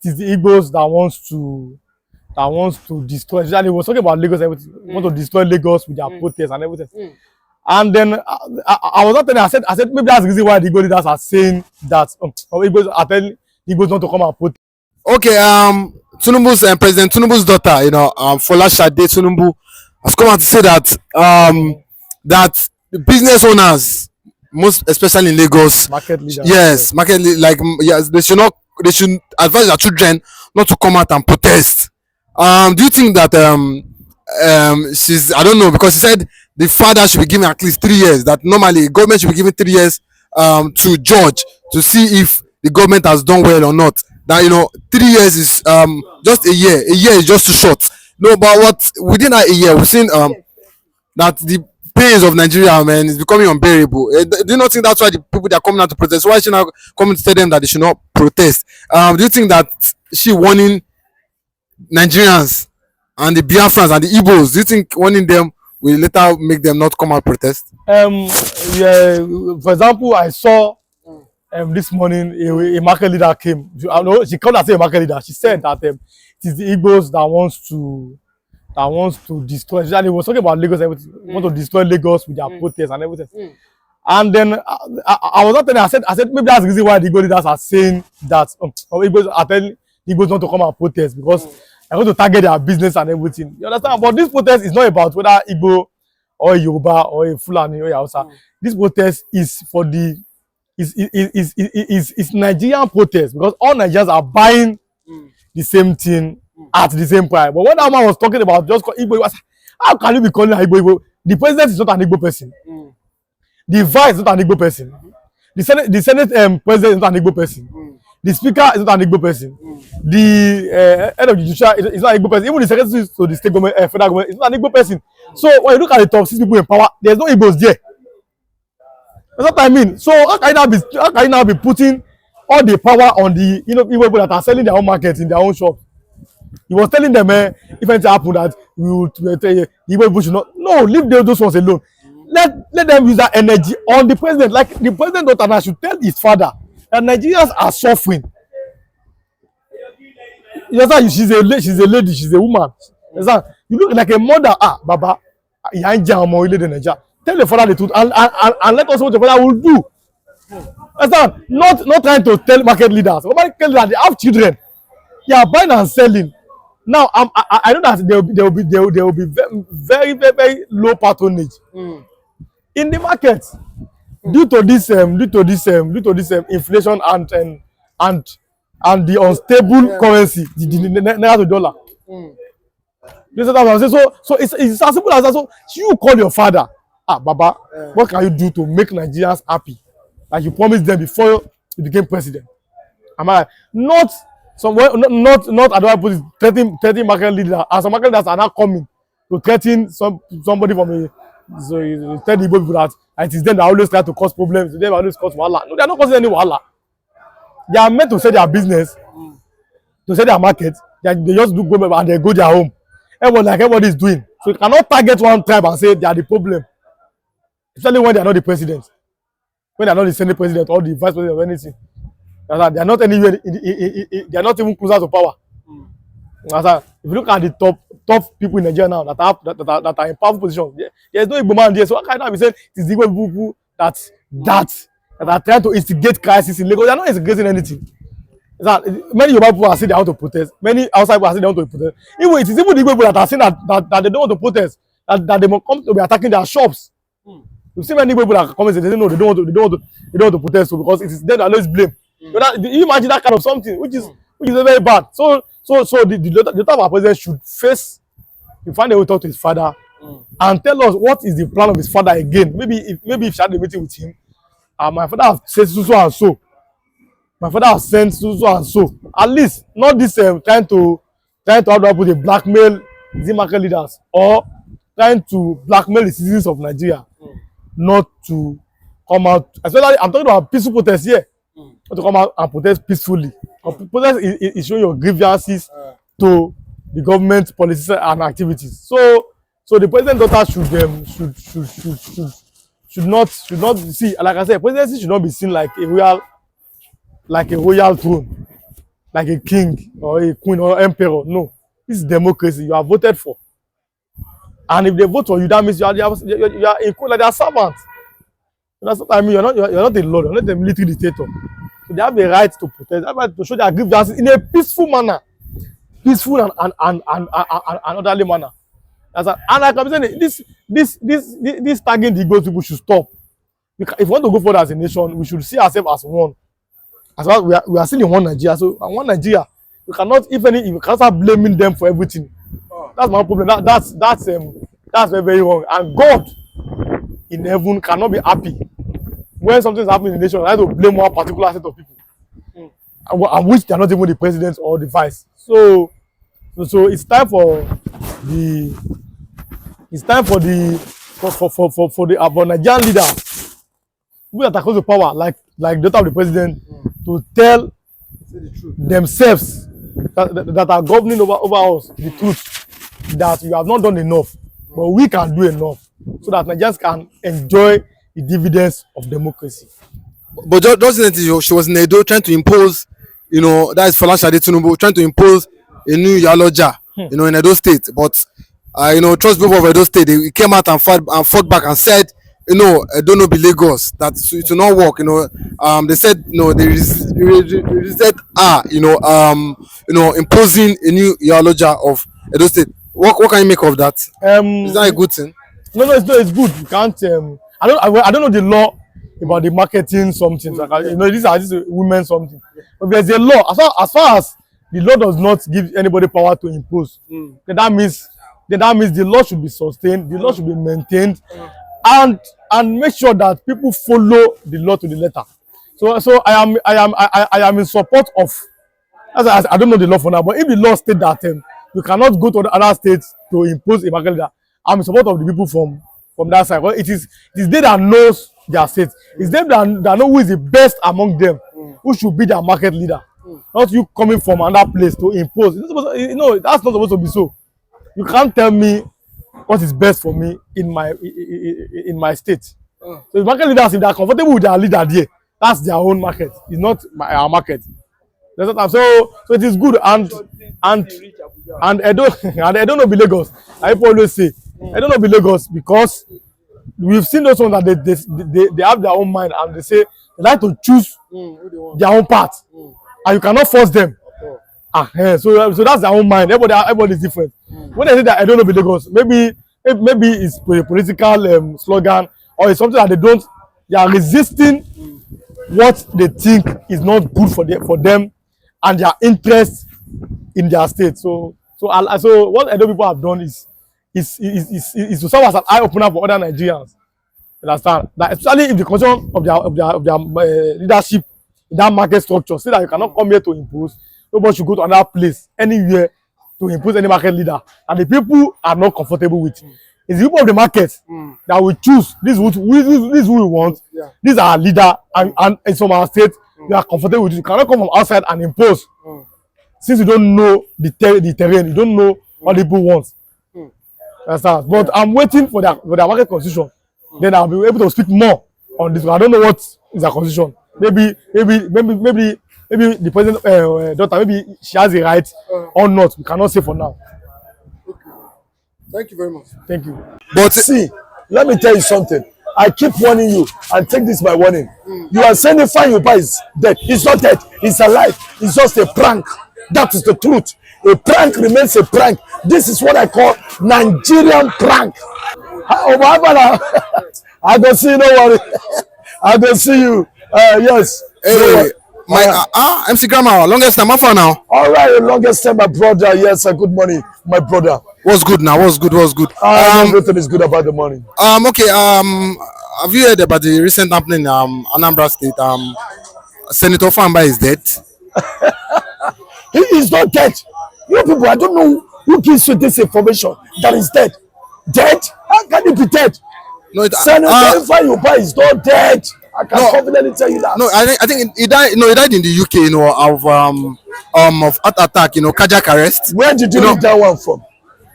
is the Igbos that wants to destroy. Especially, he was talking about Lagos, everything. Want to destroy Lagos with their protests and everything. And then I was not telling. I said maybe that's the reason why the Igbo leaders are saying that Igbos are telling Igbos not to come and protest. Okay, Tinubu's President Tinubu's daughter, Fola Shade Tinubu, has come out to say that that the business owners, most especially in Lagos, Market leaders. yes, yes, they should advise their children not to come out and protest. Do you think that she's, I don't know, because he said the father should be given at least 3 years, that normally government should be given 3 years to judge to see if the government has done well or not. That 3 years is just a year. A year is just too short. No, but what within a year we've seen that the pains of Nigeria, man, is becoming unbearable. Do you not think that's why the people that are coming out to protest? Why should not come to tell them that they should not protest? Do you think that she warning Nigerians and the Biafrans and the Igbos, do you think warning them will later make them not come out protest? Yeah, for example, I saw this morning a market leader came. I know she called herself a market leader. She said that it is the Igbos that wants to destroy. Especially, he was talking about Lagos, everything. Want to destroy Lagos with their protests and everything. And then I was not telling. I said maybe that's the reason why the Igbo leaders are saying that Igbos are telling Igbos not to come and protest, because they're going to target their business and everything. You understand? But this protest is not about whether Igbo or Yoruba or a Fulani or Hausa. This protest is for the is Nigerian protest, because all Nigerians are buying the same thing at the same price. But when that man was talking about just Igbo, he was, how can you be calling an Igbo? The president is not an Igbo person. The vice is not an Igbo person. The Senate president is not an Igbo person. The speaker is not an Igbo person. The head of the judiciary is not an Igbo person. Even the secretary to the state government, federal government, is not an Igbo person. So when you look at the top 6 people in power, there's no Igbos there. That's what I mean. So how can you now be putting all the power on the Igbo people that are selling their own markets in their own shop? He was telling them, if anything happened, that we will tell you, the Igbo people should not. No, leave those ones alone. Let them use that energy on the president. Like the president daughter should tell his father that Nigerians are suffering. You understand? She's a lady, she's a woman. You understand? You look like a mother. Baba, tell the father the truth and let us know what the father will do. Understand? Not trying to tell market leaders. Market leaders, they have children. They are buying and selling. Now I know that there will be very, very, very low patronage in the market due to this inflation and the unstable currency, the naira to dollar. You know what I'm saying? So it's as simple as that. So you call your father, Baba, what can you do to make Nigerians happy? Like you promised them before you became president. Am I not? Somewhere, not I don't put it 30 market leaders, and some market leaders are now coming to threaten somebody from a, so you tell the people that it is them that always try to cause problems, they always cause wahala. No, they are not causing any wahala. They are meant to sell their business, to sell their market. They just do go and they go their home. Everybody is doing. So you cannot target one tribe and say they are the problem. Especially when they are not the president, when they are not the senate president or the vice president or anything. They are not anywhere. They are not even closer to power. If you look at the top people in Nigeria now that are in powerful positions, there is no Igbo man there. So how can I be saying it is the Igbo people that are trying to instigate crisis in Lagos? They are not instigating anything. Many Yoruba people are saying they want to protest. Many outside people are saying they want to protest. Even it is even the Igbo people that are saying that they don't want to protest. That they must come to be attacking their shops. You see many people that come and say they don't want to protest because it is them that always blame. You imagine that kind of something, which is very bad. So the type of president should find a way to talk to his father and tell us what is the plan of his father again. Maybe if she had a meeting with him, my father has said so and so. My father has sent so and so. At least not this trying to put a blackmail the market leaders or trying to blackmail the citizens of Nigeria not to come out. Especially I'm talking about peaceful protest here. To come out and protest peacefully. Protest is showing your grievances to the government policies and activities. So the president daughter should not see, like I said, presidency should not be seen like a royal throne. like a king or a queen or emperor. No, this is democracy. You are voted for, and if they vote for you, that means you are equal like their servants. That's what I mean. You're not a lord. You're not a military dictator. So they have a right to protest. They have a right to show their grievances in a peaceful manner, peaceful and orderly manner. That's a, and like I'm saying, this tagging the Igbos people should stop. If we want to go forward as a nation, we should see ourselves as one. As well, we are still in one Nigeria. So one Nigeria, we cannot, if we can't start blaming them for everything. That's my problem. That's very, very wrong. And God in heaven cannot be happy when something is happening in the nation. I have to blame one particular set of people, and which they are not even the president or the vice. So it's time for the Nigerian leaders who that are close to power, like the daughter of the president, to tell themselves that are governing over us the truth, that you have not done enough, but we can do enough, so that Nigerians can enjoy the dividends of democracy. But just recently, she was in Edo trying to impose, that is Folashade Tinubu, trying to impose a new Yaloja, in Edo State. But, trust people of Edo State, they came out and fought back and said, Edo no be Lagos, that it will not work. They said, they resisted imposing a new Yaloja of Edo State. What can you make of that? Is that a good thing? No, it's good. You can't. I don't know the law about the marketing something. Like, this is women something. But there's a law. As far as the law does not give anybody power to impose, then that means the law should be sustained. The law should be maintained, and make sure that people follow the law to the letter. So I am in support of. I don't know the law for now, but if the law states that you cannot go to the other states to impose a market leader, I'm in support of the people from that side. Well, it is they that knows their state. It's them that know who is the best among them, who should be their market leader. Not you coming from another place to impose. That's not supposed to be so. You can't tell me what is best for me in my state. So the market leaders, if they are comfortable with their leader there, that's their own market. It's not our market. That's what I'm so it is good and I don't know be Lagos. I always say I don't know be Lagos because we've seen those ones that they have their own mind and they say they like to choose their own path, and you cannot force them. So that's their own mind. Everybody is different. When they say that I don't know be Lagos, maybe it's a political slogan, or it's something that they are resisting what they think is not good for them and their interest in their state. So what Edo people have done is to serve as an eye opener for other Nigerians. You understand? That especially if the condition of their leadership in that market structure, say that you cannot come here to impose. Nobody should go to another place, anywhere, to impose any market leader, and the people are not comfortable with. It's the people of the market that will choose this is who we want. Yeah. This is our leader, and it's from our state. We are comfortable with it. You cannot come from outside and impose. Since you don't know the terrain, you don't know what people want. But I'm waiting for their market constitution. Then I'll be able to speak more on this. I don't know what is their constitution. Maybe the president daughter, maybe she has a right or not. We cannot say for now. Okay. Thank you very much. Thank you. But see, let me tell you something. I keep warning you, and take this my warning. You are saying the fine Yoruba is dead. He's not dead. He's alive. It's just a prank. That is the truth. A prank remains a prank. This is what I call Nigerian prank. I don't see you, no worry. I don't see you. Yes. Hey, MC Grandma, longest time, how far now? All right, longest time, my brother. Yes, good morning, my brother. What's good now? What's good? Everything is good about the morning. Okay. Have you heard about the recent happening in Anambra State? Senator Famba is dead. He is not dead. You people, I don't know who gives you this information that is dead. Dead? How can he be dead? No, Senator Famba is not dead. I can confidently tell you that. No, I think he died. No, he died in the UK. Of heart attack. Cardiac arrest. Where did you get that one from?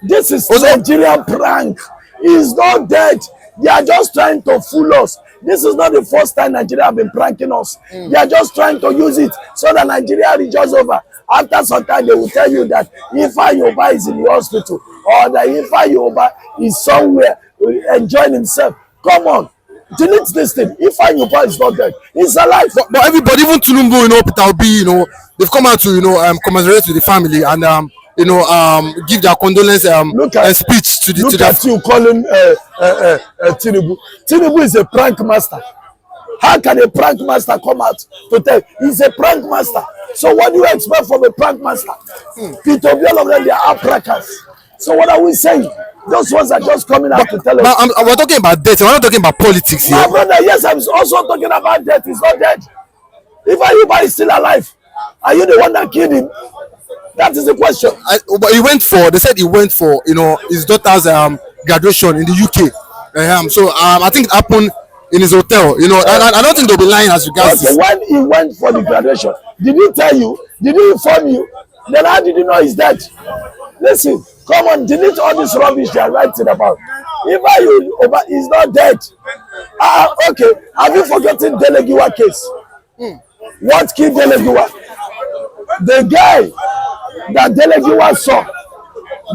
This is Nigerian prank. He's not dead. They are just trying to fool us. This is not the first time Nigeria have been pranking us. They are just trying to use it so that Nigeria is just over. After some time, they will tell you that Ifa Yoruba is in the hospital or that Ifa Yoruba is somewhere enjoying himself. Come on. Delete this thing. Ifa Yoruba is not dead. He's alive. But everybody, even Tinubu, Peter Obi, they've come out to, commiserate with the family and, give their condolence speech to the. Look at you calling Tinubu. Tinubu is a prank master. How can a prank master come out to tell? He's a prank master. So what do you expect from a prank master? Peter Obi, all of them, they are prankers. So what are we saying? Those ones are just coming out to tell us. We're talking about death. We're not talking about politics here. My brother, yes, I'm also talking about death. He's not dead. If Ayuba is still alive, are you the one that killed him? That is the question. But they said he went for, his daughter's graduation in the UK. So I think it happened in his hotel. I don't think they'll be lying as regards this. When he went for the graduation, did he tell you? Did he inform you? Then how did you know he's dead? Listen, come on, delete all this rubbish they are writing about. If he's not dead. Okay, have you forgotten Delegiwa case? What killed Delegiwa? The guy that Delegiwa saw,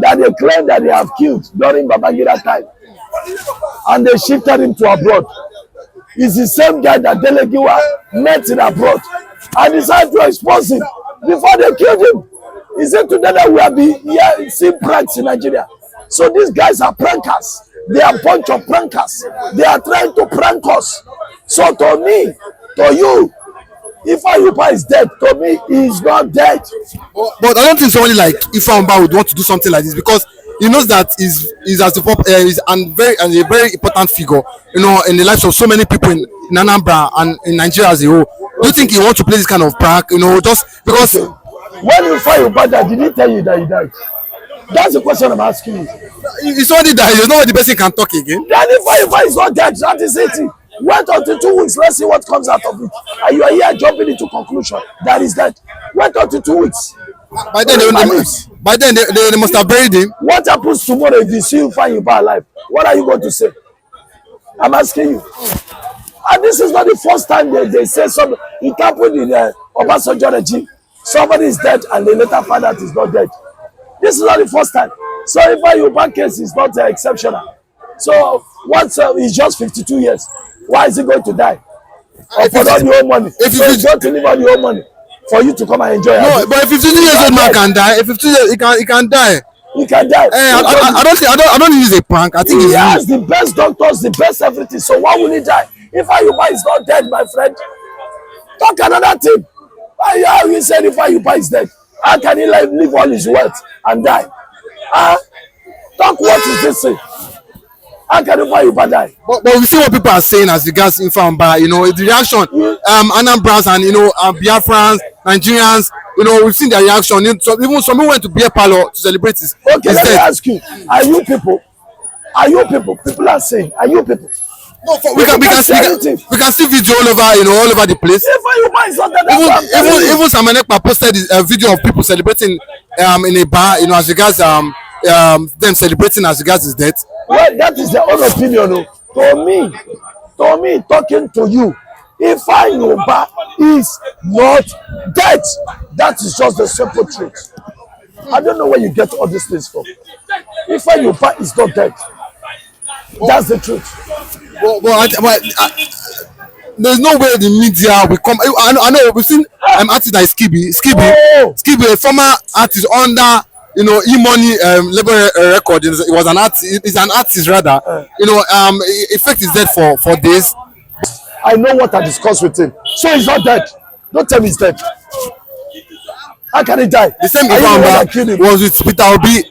that they claim that they have killed during Babangida time, and they shifted him to abroad, is the same guy that Delegiwa met in abroad and decided to expose him before they killed him. He said today that we have been here seeing pranks in Nigeria. So these guys are prankers. They are a bunch of prankers. They are trying to prank us. So to me, to you, if Ayuba is dead, to me, he is not dead. But I don't think somebody like Ifeanyi would want to do something like this because he knows that he's a very important figure, in the lives of so many people in Anambra and in Nigeria as a whole. Do you think he wants to play this kind of prank, just because? When you find your brother, did he tell you that he died? That's the question I'm asking you. He's already died. There's no way the person can talk again. Then if Ayuba is not dead, that is it. Wait until 2 weeks. Let's see what comes out of it. And you are here jumping into conclusion that is dead. Wait until 2 weeks. By then, they must have buried him. What happens tomorrow if you see you find Ayuba alive? What are you going to say? I'm asking you. And this is not the first time they say something. It happened in Obasanjo regime. Somebody is dead and they later find out he's not dead. This is not the first time. So if Ayuba case is not exceptional. So once he's just 52 years, why is he going to die? Or for all your own money. If he's going to live on your own money for you to come and enjoy it. No, but a 52 years old man can die. A 52 years he can die. He can die. I don't think he's a prank. I think he has the best doctors, the best everything. So why will he die? If Ayuba is not dead, my friend, talk another thing. How you said if Ayuba is dead? How can he leave all his wealth and die? Talk what is this thing? How can Ayuba die? But we see what people are saying as regards Ifeanyi, the reaction, Anambrans and Biafrans, Nigerians, we've seen their reaction. Even some people went to beer parlor to celebrate this. Okay, let me ask you: Are you people? People are saying, are you people? No, we can see video all over the place. Even Samanekpa posted a video of people celebrating in a bar, as regards them celebrating as regards his death. Well, that is their own opinion. To me, talking to you, if Ayuba is not dead, that is just the simple truth. I don't know where you get all these things from. If Ayuba is not dead, that's the truth. There's no way the media will come. I know we've seen artist like Skibby, a former artist under e-money labor record. It was an artist. It's an artist rather. Effect is dead for days. I know what I discussed with him. So he's not dead. Don't tell me he's dead. How can he die? The same was with Peter Obi.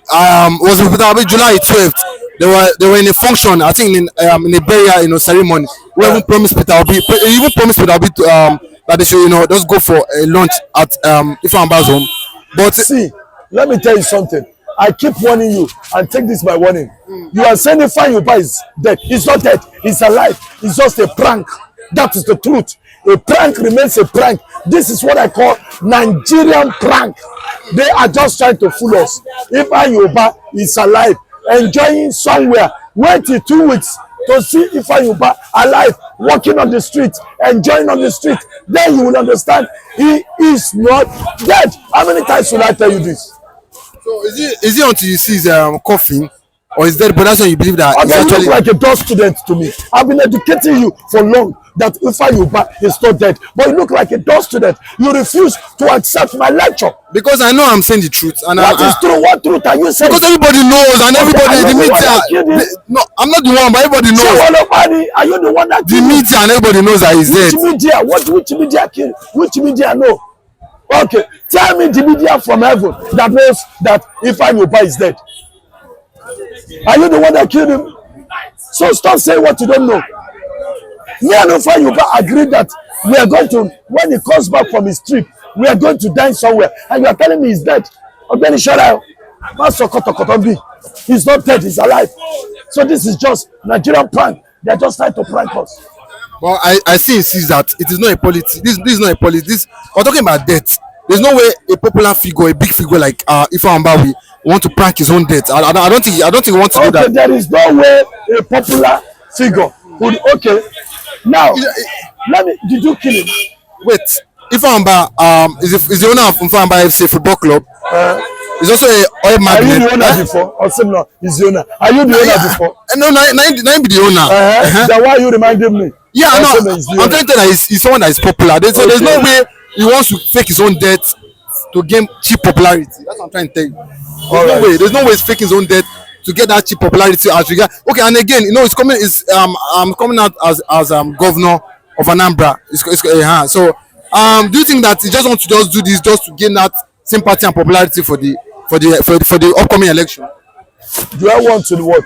July 12th. They were in a function. I think in a burial ceremony. We even promised Peter Obi. He even promised Peter Obi to that they should just go for a lunch at Ifeanyi's home. But see, let me tell you something. I keep warning you and take this by warning. You are saying Ifeanyi is dead. He's not dead. He's alive. It's just a prank. That is the truth. A prank remains a prank. This is what I call Nigerian prank. They are just trying to fool us. Ifeanyi is alive, enjoying somewhere. Wait till 2 weeks to see Ifeanyi alive walking on the street, enjoying on the street, then you will understand he is not dead. How many times will I tell you this? So is it until you see his coffin or is dead? But that's when you believe that. Okay, you look like a dull student to me. I've been educating you for long that Yoruba is not dead, but you look like a dull student. You refuse to accept my lecture. Because I know I'm saying the truth. And What is true? What truth are you saying? Because everybody knows and everybody, the media. No, I'm not the one, but everybody knows. Are you the one that The media and everybody knows that he's dead. Which media? Which media kill? Which media know? Okay, tell me the media from heaven that knows that Yoruba is dead. Are you the one that killed him? So stop saying what you don't know. Me and Yoruba agreed that we are going to, when he comes back from his trip, we are going to dine somewhere, and you are telling me he's dead. Ogbeni Shara, he's not dead, he's alive. So this is just Nigerian prank. They are just trying to prank us. Well, I see that it is not a politics. This is not a politics. We're talking about death. There's no way a popular figure, a big figure like Ifa Ambawi want to prank his own death. I don't think he wants to do that. There is no way a popular figure would. Okay, now did you kill him? Wait, Ifa Amba is the owner of Ifa Amba FC football club. He's also a oil magnate. Are you the owner before? Or no, he's the owner. Are you the owner before? No, I be the owner. Then why are you reminding me? Yeah, no, I'm trying to tell you that he's someone that is popular. So there's no way he wants to fake his own death to gain cheap popularity. That's what I'm trying to tell you. There's no way he's faking his own death to get that cheap popularity as regard. Okay, and again, it's coming. I'm coming out as governor of Anambra. So do you think that he just wants to just do this just to gain that sympathy and popularity for the upcoming election? Do I want to what?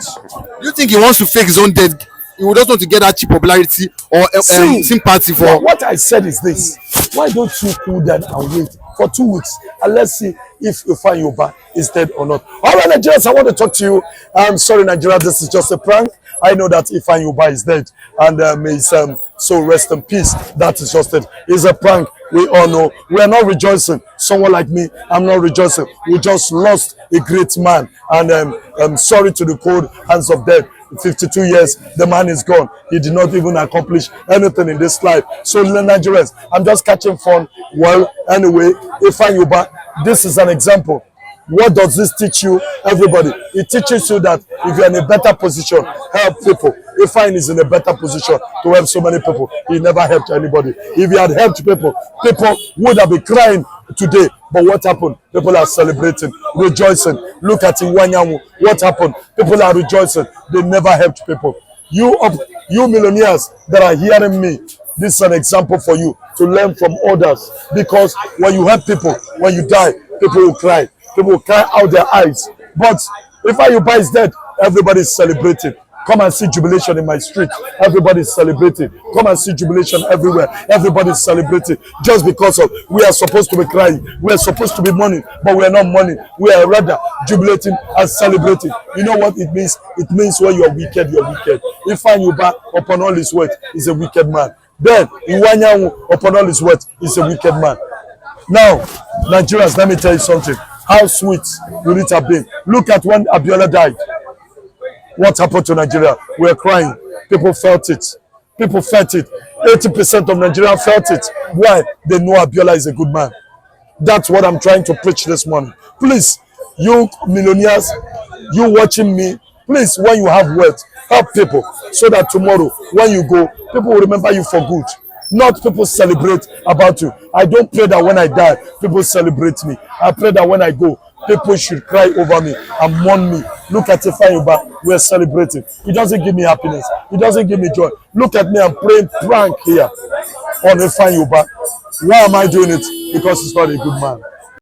Do you think he wants to fake his own death? He would just want to get that cheap popularity or sympathy for. What I said is this: why don't you cool down and wait for 2 weeks and let's see if Ifa Yoruba is dead or not. All right, Nigerians, I want to talk to you. I'm sorry, Nigeria, this is just a prank. I know that Ifa Yoruba is dead and may his soul rest in peace. That is just it. It's a prank. We all know. We are not rejoicing. Someone like me, I'm not rejoicing. We just lost a great man, and I'm sorry to the cold hands of death. 52 years, the man is gone. He did not even accomplish anything in this life. So, Nigerians, I'm just catching fun. Well, anyway, Ifa Yoruba, this is an example. What does this teach you, everybody? It teaches you that if you're in a better position, help people. Ifa is in a better position to help so many people. He never helped anybody. If he had helped people, people would have been crying today. But what happened? People are celebrating, rejoicing. Look at Iwanyamu. What happened? People are rejoicing. They never helped people. You millionaires that are hearing me, this is an example for you to learn from others. Because when you help people, when you die, people will cry. People will cry out their eyes. But if Yoruba is dead, everybody is celebrating. Come and see jubilation in my street. Everybody is celebrating. Come and see jubilation everywhere. Everybody is celebrating. Just because of we are supposed to be crying. We are supposed to be mourning, but we are not mourning. We are rather jubilating and celebrating. You know what it means? It means when you are wicked, you are wicked. If Yoruba upon all his worth is a wicked man. Then Iwanyamu upon all his worth is a wicked man. Now, Nigerians, let me tell you something. How sweet would it have been? Look at when Abiola died. What happened to Nigeria? We were crying. People felt it. People felt it. 80% of Nigeria felt it. Why? They know Abiola is a good man. That's what I'm trying to preach this morning. Please, you millionaires, you watching me, please, when you have wealth, help people so that tomorrow, when you go, people will remember you for good. Not people celebrate about you. I don't pray that when I die, people celebrate me. I pray that when I go, people should cry over me and mourn me. Look at Ifa Yoruba, we're celebrating. It doesn't give me happiness. It doesn't give me joy. Look at me, I'm playing prank here on Ifa Yoruba. Why am I doing it? Because he's not a good man.